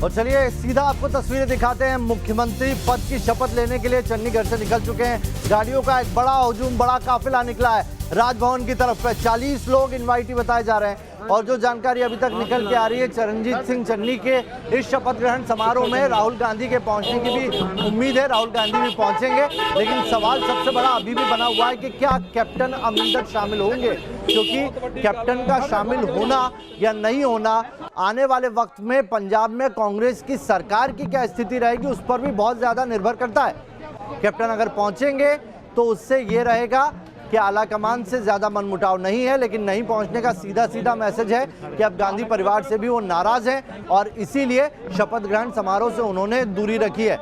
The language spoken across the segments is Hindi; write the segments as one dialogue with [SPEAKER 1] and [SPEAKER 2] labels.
[SPEAKER 1] और चलिए सीधा आपको तस्वीरें दिखाते हैं। मुख्यमंत्री पद की शपथ लेने के लिए चन्नी घर से निकल चुके हैं। गाड़ियों का एक बड़ा हुजूम, बड़ा काफिला निकला है राजभवन की तरफ। 40 लोग इनवाइटी बताए जा रहे हैं। और जो जानकारी अभी तक निकल के आ रही है, चरणजीत सिंह चन्नी के इस शपथ ग्रहण समारोह में राहुल गांधी के पहुंचने की भी उम्मीद है। राहुल गांधी भी पहुंचेंगे, लेकिन सवाल सबसे बड़ा अभी भी बना हुआ है कि क्या कैप्टन अमरिंदर शामिल होंगे, क्योंकि कैप्टन का शामिल होना या नहीं होना आने वाले वक्त में पंजाब में कांग्रेस की सरकार की क्या स्थिति रहेगी उस पर भी बहुत ज्यादा निर्भर करता है। कैप्टन अगर पहुंचेंगे तो उससे ये रहेगा कि आला कमान से ज्यादा मनमुटाव नहीं है, लेकिन नहीं पहुंचने का सीधा सीधा मैसेज है कि अब गांधी परिवार से भी वो नाराज हैं और इसीलिए शपथ ग्रहण समारोह से उन्होंने दूरी रखी है।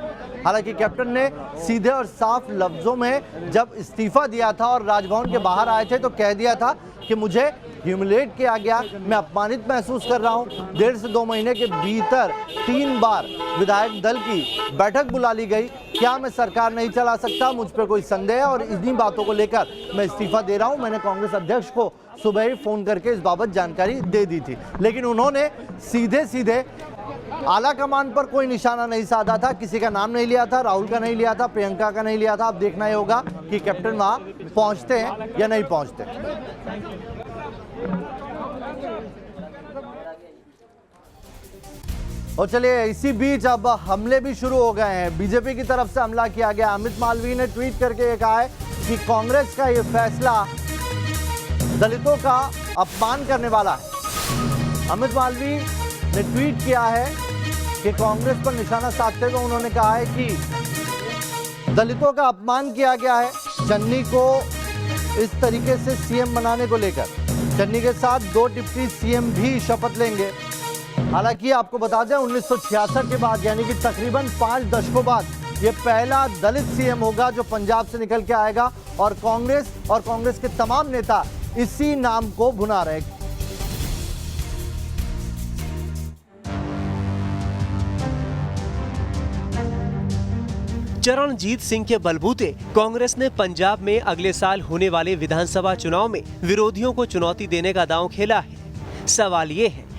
[SPEAKER 1] हालांकि कैप्टन ने सीधे और साफ लफ्जों में जब इस्तीफा दिया था और राजभवन के बाहर आए थे तो कह दिया था कि मुझे ह्यूमिलेट किया गया, मैं अपमानित महसूस कर रहा हूं। 1.5 से 2 महीने के भीतर 3 बार विधायक दल की बैठक बुला ली गई। क्या मैं सरकार नहीं चला सकता, मुझ पर कोई संदेह है और इन्हीं बातों को लेकर मैं इस्तीफा दे रहा हूं। मैंने कांग्रेस अध्यक्ष को सुबह ही फोन करके इस बाबत जानकारी दे दी थी, लेकिन उन्होंने सीधे सीधे आला कमान पर कोई निशाना नहीं साधा था। किसी का नाम नहीं लिया था, राहुल का नहीं लिया था, प्रियंका का नहीं लिया था। अब देखना ही होगा कि कैप्टन वहां पहुंचते हैं या नहीं पहुंचते। और चलिए इसी बीच अब हमले भी शुरू हो गए हैं। बीजेपी की तरफ से हमला किया गया। अमित मालवीय ने ट्वीट करके ये कहा है कि कांग्रेस का ये फैसला दलितों का अपमान करने वाला है। अमित मालवीय ने ट्वीट किया है कि कांग्रेस पर निशाना साधते हुए उन्होंने कहा है कि दलितों का अपमान किया गया है। चन्नी को इस तरीके से सीएम बनाने को लेकर चन्नी के साथ 2 डिप्टी सीएम भी शपथ लेंगे। हालांकि आपको बता दें 1966 के बाद यानी कि तकरीबन 5 दशकों बाद ये पहला दलित सीएम होगा जो पंजाब से निकल के आएगा और कांग्रेस के तमाम नेता इसी नाम को भुना रहे।
[SPEAKER 2] चरणजीत सिंह के बलबूते कांग्रेस ने पंजाब में अगले साल होने वाले विधानसभा चुनाव में विरोधियों को चुनौती देने का दांव खेला है। सवाल ये है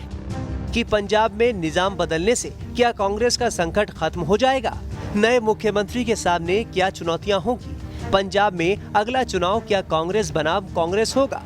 [SPEAKER 2] कि पंजाब में निजाम बदलने से क्या कांग्रेस का संकट खत्म हो जाएगा? नए मुख्यमंत्री के सामने क्या चुनौतियां होगी? पंजाब में अगला चुनाव क्या कांग्रेस बनाम कांग्रेस होगा?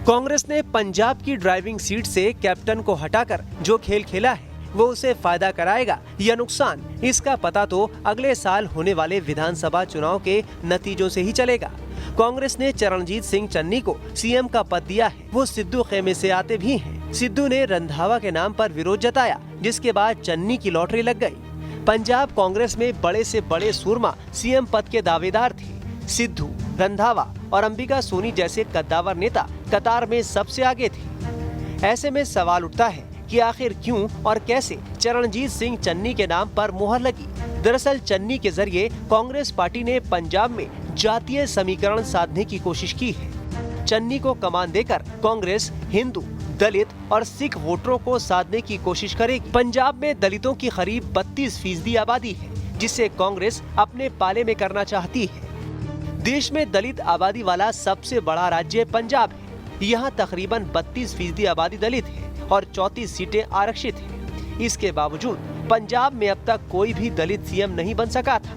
[SPEAKER 2] कांग्रेस ने पंजाब की ड्राइविंग सीट से कैप्टन को हटाकर जो खेल खेला है वो उसे फायदा कराएगा या नुकसान, इसका पता तो अगले साल होने वाले विधानसभा चुनाव के नतीजों से ही चलेगा। कांग्रेस ने चरणजीत सिंह चन्नी को सीएम का पद दिया है। वो सिद्धू खेमे से आते भी हैं। सिद्धू ने रंधावा के नाम पर विरोध जताया, जिसके बाद चन्नी की लॉटरी लग गई। पंजाब कांग्रेस में बड़े से बड़े सूरमा सीएम पद के दावेदार थे। सिद्धू, रंधावा और अंबिका सोनी जैसे कद्दावर नेता कतार में सबसे आगे थे। ऐसे में सवाल उठता है कि आखिर क्यों और कैसे चरणजीत सिंह चन्नी के नाम पर मुहर लगी। दरअसल चन्नी के जरिए कांग्रेस पार्टी ने पंजाब में जातीय समीकरण साधने की कोशिश की है। चन्नी को कमान देकर कांग्रेस हिंदू, दलित और सिख वोटरों को साधने की कोशिश करेगी। पंजाब में दलितों की करीब 32% आबादी है, जिसे कांग्रेस अपने पाले में करना चाहती है। देश में दलित आबादी वाला सबसे बड़ा राज्य पंजाब है। यहाँ तकरीबन 32% आबादी दलित है और 34 सीटें आरक्षित हैं। इसके बावजूद पंजाब में अब तक कोई भी दलित सीएम नहीं बन सका था।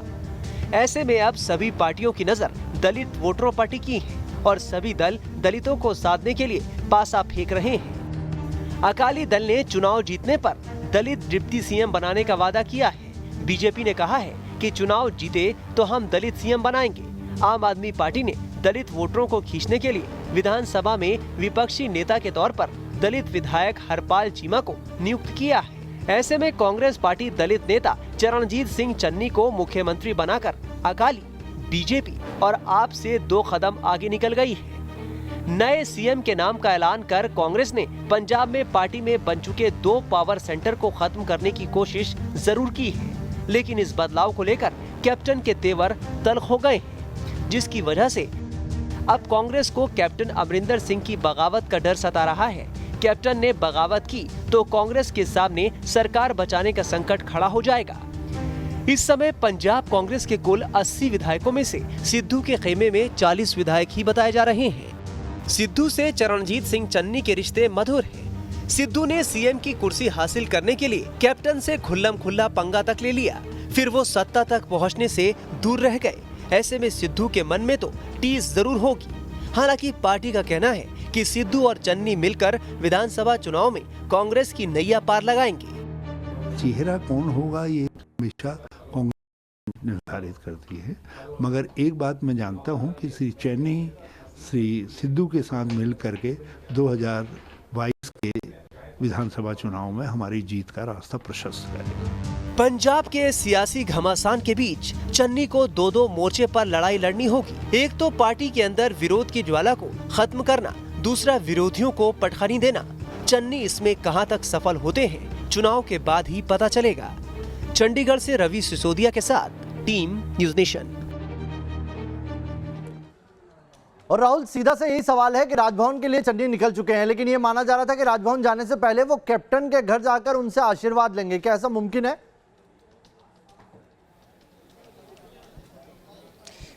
[SPEAKER 2] ऐसे में अब सभी पार्टियों की नजर दलित वोटरों पर टिकी है और सभी दल दलितों को साधने के लिए पासा फेंक रहे हैं। अकाली दल ने चुनाव जीतने पर दलित डिप्टी सीएम बनाने का वादा किया है। बीजेपी ने कहा है कि चुनाव जीते तो हम दलित सीएम बनाएंगे। आम आदमी पार्टी ने दलित वोटरों को खींचने के लिए विधानसभा में विपक्षी नेता के तौर पर दलित विधायक हरपाल चीमा को नियुक्त किया है। ऐसे में कांग्रेस पार्टी दलित नेता चरणजीत सिंह चन्नी को मुख्यमंत्री बनाकर अकाली, बीजेपी और आप से 2 कदम आगे निकल गई है। नए सीएम के नाम का ऐलान कर कांग्रेस ने पंजाब में पार्टी में बन चुके 2 पावर सेंटर को खत्म करने की कोशिश जरूर की है, लेकिन इस बदलाव को लेकर कैप्टन के तेवर तल्ख हो गए हैं, जिसकी वजह से अब कांग्रेस को कैप्टन अमरिंदर सिंह की बगावत का डर सता रहा है। कैप्टन ने बगावत की तो कांग्रेस के सामने सरकार बचाने का संकट खड़ा हो जाएगा। इस समय पंजाब कांग्रेस के कुल 80 विधायकों में से सिद्धू के खेमे में 40 विधायक ही बताए जा रहे हैं। सिद्धू से चरणजीत सिंह चन्नी के रिश्ते मधुर हैं। सिद्धू ने सीएम की कुर्सी हासिल करने के लिए कैप्टन से खुल्लम खुल्ला पंगा तक ले लिया, फिर वो सत्ता तक पहुंचने से दूर रह गए। ऐसे में सिद्धू के मन में तो टीस जरूर होगी। हालांकि पार्टी का कहना है कि सिद्धू और चन्नी मिलकर विधानसभा चुनाव में कांग्रेस की नैया पार लगाएंगे।
[SPEAKER 3] चेहरा कौन होगा ये हमेशा कांग्रेस निर्धारित करती है, मगर एक बात मैं जानता हूं कि श्री चन्नी श्री सिद्धू के साथ मिल करके 2022 के विधानसभा चुनाव में हमारी जीत का रास्ता प्रशस्त करेगा।
[SPEAKER 2] पंजाब के सियासी घमासान के बीच चन्नी को दो मोर्चे पर लड़ाई लड़नी होगी। एक तो पार्टी के अंदर विरोध की ज्वाला को खत्म करना, दूसरा विरोधियों को पटखनी देना। चन्नी इसमें कहां तक सफल होते हैं, चुनाव के बाद ही पता चलेगा। चंडीगढ़ से रवि सिसोदिया के साथ टीम न्यूज़ नेशन।
[SPEAKER 1] और राहुल, सीधा से यही सवाल है कि राजभवन के लिए चन्नी निकल चुके हैं, लेकिन ये माना जा रहा था कि राजभवन जाने से पहले वो कैप्टन के घर जाकर उनसे आशीर्वाद लेंगे। क्या ऐसा मुमकिन है?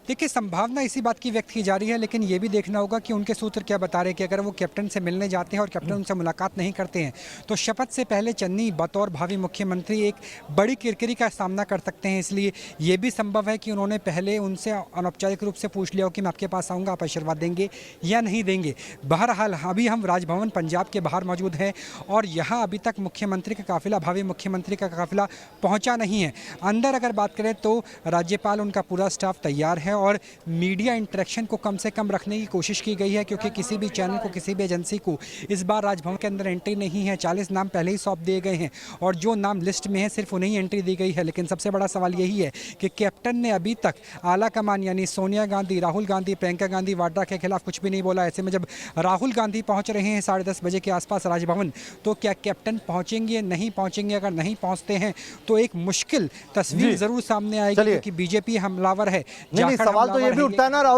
[SPEAKER 4] देखिए, संभावना इसी बात की व्यक्त की जा रही है, लेकिन ये भी देखना होगा कि उनके सूत्र क्या बता रहे हैं कि अगर वो कैप्टन से मिलने जाते हैं और कैप्टन उनसे मुलाकात नहीं करते हैं तो शपथ से पहले चन्नी बतौर भावी मुख्यमंत्री एक बड़ी किरकिरी का सामना कर सकते हैं। इसलिए ये भी संभव है कि उन्होंने पहले उनसे अनौपचारिक रूप से पूछ लिया हो कि मैं आपके पास आऊँगा, आप आशीर्वाद देंगे या नहीं देंगे। बहरहाल अभी हम राजभवन पंजाब के बाहर मौजूद हैं और यहाँ अभी तक मुख्यमंत्री का काफिला, भावी मुख्यमंत्री का काफिला पहुँचा नहीं है। अंदर अगर बात करें तो राज्यपाल, उनका पूरा स्टाफ तैयार है और मीडिया इंटरेक्शन को कम से कम रखने की कोशिश की गई है, क्योंकि किसी भी चैनल को, किसी भी एजेंसी को इस बार राजभवन के अंदर एंट्री नहीं है। 40 नाम पहले ही सौंप दिए गए हैं और जो नाम लिस्ट में है सिर्फ उन्हें एंट्री दी गई है। लेकिन सबसे बड़ा सवाल यही है कि कैप्टन ने अभी तक आला कमान यानी सोनिया गांधी, राहुल गांधी, प्रियंका गांधी वाड्रा के खिलाफ कुछ भी नहीं बोला। ऐसे में जब राहुल गांधी पहुंच रहे हैं 10:30 बजे के आसपास राजभवन, तो क्या कैप्टन पहुंचेंगे, नहीं पहुंचेंगे? अगर नहीं पहुंचते हैं तो एक मुश्किल तस्वीर जरूर सामने आएगी, क्योंकि बीजेपी हमलावर है।
[SPEAKER 1] नहीं, सवाल तो ये भी उठता है ना राहुल